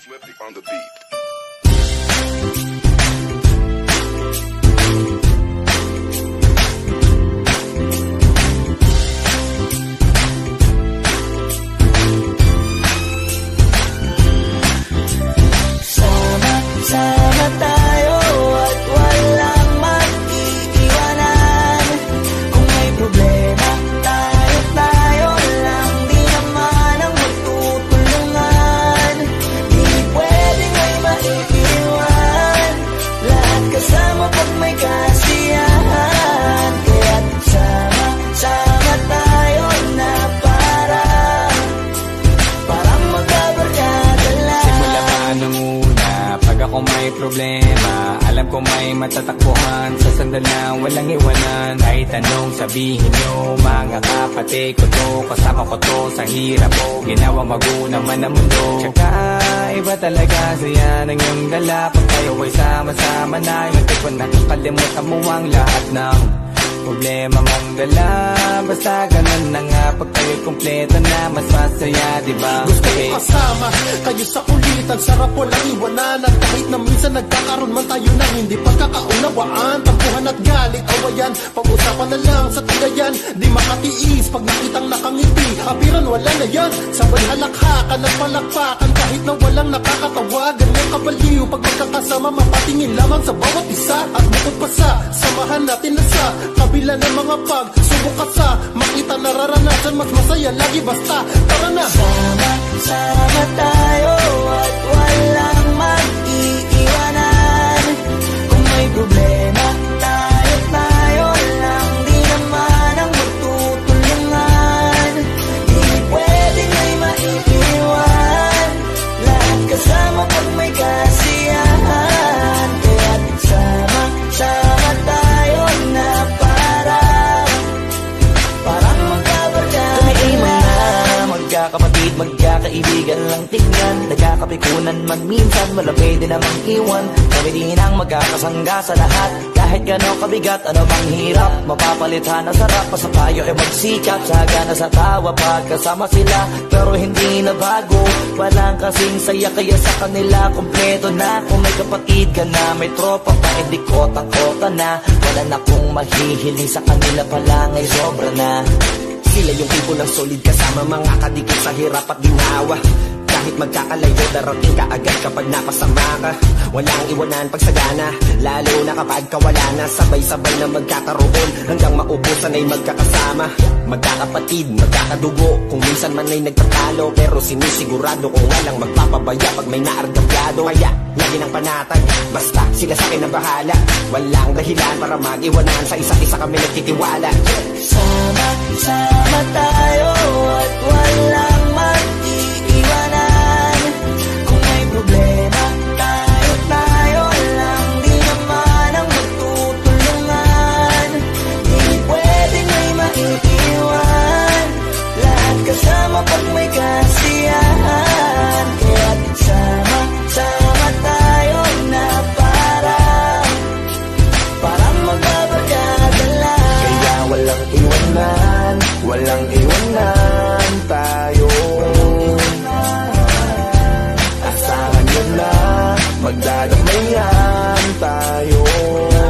Flippy on the beat. Sama tayo at walang mag-iiwanan. Kung may problema, tayo lang. Di naman ang magtutulungan. Di pwedeng may maiiwan. Lahat kasama pag may kasiyahan. Kaya't sama tayo na parang magkabarkada lang. Simula pa nung pag ako may problema, alam ko may matatakbuhan. Sa sandal na walang iwanan. Kahit anong sabihin nyo, mga kapatid ko to, kasama ko to sa hirap ko. Ginawa maguna man ang mundo. Tsaka iba talaga saya ng iyong dala. Pag tayo ay sama-sama na, yung tipo nakakalimutan mo ang lahat ng problema mong dala. Basta ganun na nga, pag kayo kompleto na, mas masaya, diba? Gusto ko kasama kayo sa kulitan, sarap walang iwanan. At kahit na minsan nagkakaroon man tayo ng hindi pagkakaunawaan, tampuhan at galit, awayan, pag-usapan na lang sa tagayan. Di makatiis pag nakitang nakangiti, apiran wala na yan. Sabay halakhakan at palakpakan, kahit na walang nakakatawa. Ganyan kabaliw pag magkakasama, mapatingin lamang sa bawat isa. At bukod pa sa samahan natin na sa kabila ng mga pagsubok at sa makita nararanasan, mas masaya lagi basta tara na. Sama tayo at walang mag-iiwanan. Kung may problema, tayo lang. Di naman ang magtutulungan. Di pwedeng may maiiwan. Lahat kasama pag may kasiyahan. Kaya't sama tayo na parang magkabarkada lang. Magkakapatid, magkakaibigan lang tingnan. Nagkakapikunan man minsan, wala pwede namang iwan. Kami din ang magkakasangga sa lahat. Kahit gano'ng kabigat, ano bang hirap, mapapalitan ang sarap. Pa sa payo ay magsikap, saga na sa tawa pagkasama sila. Pero hindi na bago, walang kasing saya. Kaya sa kanila kompleto na. Kung may kapatid ka na, may tropa pa, hindi kotang-kota na. Wala na kong mahihiling sa kanila pa lang ay sobra na. Sila yung tipo ng solid kasama, mga kadikit sa hirap at ginawa. Kahit magkakalayo, darating ka agad kapag napasama ka. Walang iwanan pag sagana, lalo na kapag kawala na. Sabay-sabay na magkakaroon, hanggang maubusan ay magkakasama. Magkakapatid, magkakadugo, kung minsan man ay nagtatalo. Pero sinisigurado kung walang magpapabaya pag may naargabyado. Kaya lagi ng panatag, basta sila sa akin ang bahala. Walang dahilan para mag-iwanan, sa isa't isa kami nagtitiwala. Sama tayo at walang mag-iiwanan. Kung may problema, tayo lang. Di naman ang magtutulungan. Di pwedeng may maiiwan. Lahat kasama pag may kasiyahan. Kaya't sama tayo na parang magbabarkada lang. Kaya walang iwanan, walang iwanan tayo. Asahan nyo na, magdadamayan tayo.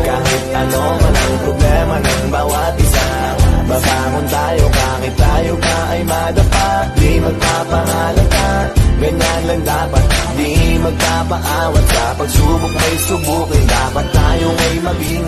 Kahit ano man ang problema ng bawat isa, babangon tayo kahit tayo ka ay madapa. Di magpapahalata, ganyan lang dapat. Di magpapaawat sa pagsubok may subukin. Dapat tayo ay maging